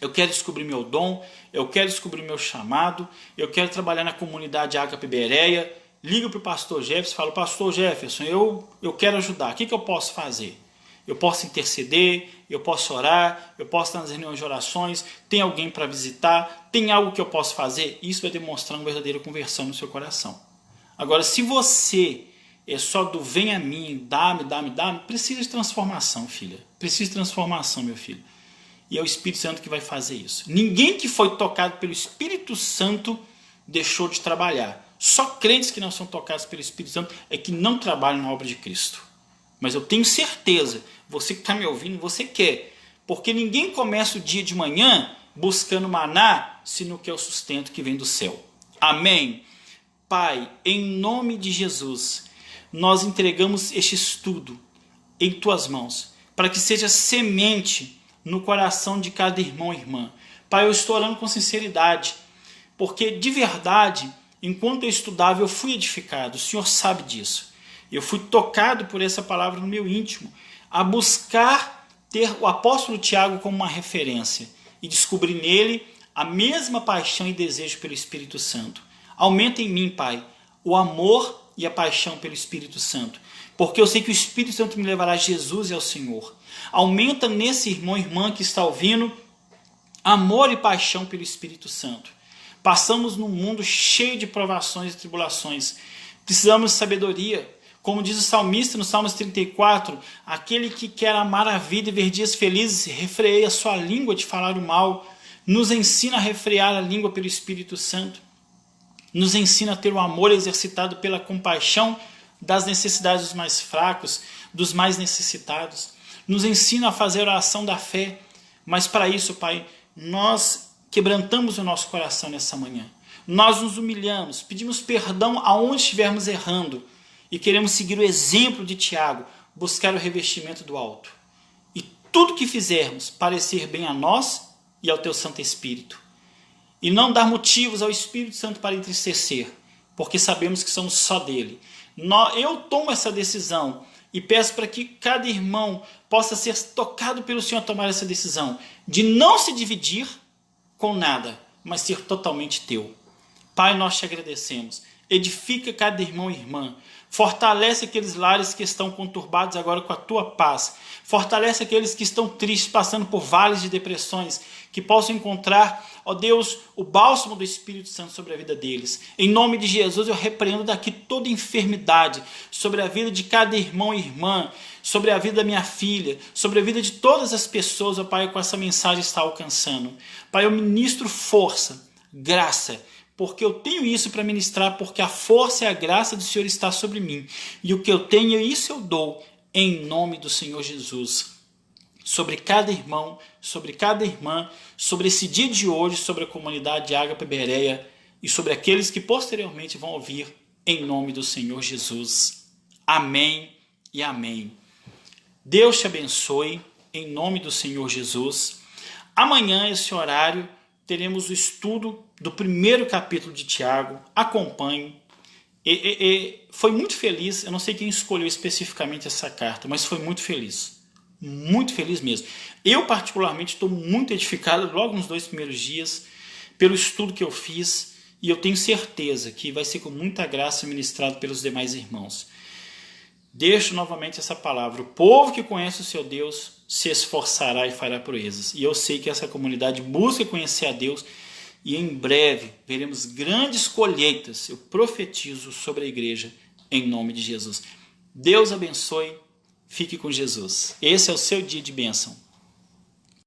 Eu quero descobrir meu dom, eu quero descobrir meu chamado, eu quero trabalhar na comunidade Ágape Bereia. Liga para o pastor Jefferson e fala: pastor Jefferson, eu quero ajudar, o que eu posso fazer? Eu posso interceder, eu posso orar, eu posso estar nas reuniões de orações, tem alguém para visitar, tem algo que eu posso fazer? Isso vai demonstrar uma verdadeira conversão no seu coração. Agora, se você é só do vem a mim, dá-me, precisa de transformação, filha. Precisa de transformação, meu filho. E é o Espírito Santo que vai fazer isso. Ninguém que foi tocado pelo Espírito Santo deixou de trabalhar. Só crentes que não são tocados pelo Espírito Santo é que não trabalham na obra de Cristo. Mas eu tenho certeza, você que está me ouvindo, você quer. Porque ninguém começa o dia de manhã buscando maná, se não quer o sustento que vem do céu. Amém? Pai, em nome de Jesus, nós entregamos este estudo em Tuas mãos, para que seja semente no coração de cada irmão e irmã. Pai, eu estou orando com sinceridade, porque de verdade, enquanto eu estudava, eu fui edificado. O Senhor sabe disso. Eu fui tocado por essa palavra no meu íntimo, a buscar ter o apóstolo Tiago como uma referência e descobrir nele a mesma paixão e desejo pelo Espírito Santo. Aumenta em mim, Pai, o amor e a paixão pelo Espírito Santo. Porque eu sei que o Espírito Santo me levará a Jesus e ao Senhor. Aumenta nesse irmão e irmã que está ouvindo amor e paixão pelo Espírito Santo. Passamos num mundo cheio de provações e tribulações. Precisamos de sabedoria. Como diz o salmista no Salmos 34, aquele que quer amar a vida e ver dias felizes, refreia a sua língua de falar o mal. Nos ensina a refrear a língua pelo Espírito Santo. Nos ensina a ter o amor exercitado pela compaixão das necessidades dos mais fracos, dos mais necessitados. Nos ensina a fazer a oração da fé. Mas para isso, Pai, nós quebrantamos o nosso coração nessa manhã. Nós nos humilhamos, pedimos perdão aonde estivermos errando e queremos seguir o exemplo de Tiago, buscar o revestimento do alto. E tudo que fizermos parecer bem a nós e ao Teu Santo Espírito. E não dar motivos ao Espírito Santo para entristecer, porque sabemos que somos só dele. Eu tomo essa decisão e peço para que cada irmão possa ser tocado pelo Senhor a tomar essa decisão de não se dividir com nada, mas ser totalmente teu. Pai, nós te agradecemos. Edifica cada irmão e irmã. Fortalece aqueles lares que estão conturbados agora com a tua paz. Fortalece aqueles que estão tristes, passando por vales de depressões, que possam encontrar, ó Deus, o bálsamo do Espírito Santo sobre a vida deles. Em nome de Jesus, eu repreendo daqui toda enfermidade sobre a vida de cada irmão e irmã, sobre a vida da minha filha, sobre a vida de todas as pessoas, ó Pai, com essa mensagem está alcançando. Pai, eu ministro força, graça, porque eu tenho isso para ministrar, porque a força e a graça do Senhor está sobre mim. E o que eu tenho, isso eu dou, em nome do Senhor Jesus. Sobre cada irmão, sobre cada irmã, sobre esse dia de hoje, sobre a comunidade Ágape Bereia e sobre aqueles que posteriormente vão ouvir, em nome do Senhor Jesus. Amém e amém. Deus te abençoe, em nome do Senhor Jesus. Amanhã, esse horário, teremos o estudo do primeiro capítulo de Tiago. Acompanhe. Foi muito feliz, eu não sei quem escolheu especificamente essa carta, mas foi muito feliz. Muito feliz mesmo. Eu, particularmente, estou muito edificado logo nos 2 primeiros dias pelo estudo que eu fiz e eu tenho certeza que vai ser com muita graça ministrado pelos demais irmãos. Deixo novamente essa palavra. O povo que conhece o seu Deus se esforçará e fará proezas. E eu sei que essa comunidade busca conhecer a Deus e em breve veremos grandes colheitas. Eu profetizo sobre a igreja em nome de Jesus. Deus abençoe. Fique com Jesus. Esse é o seu dia de bênção.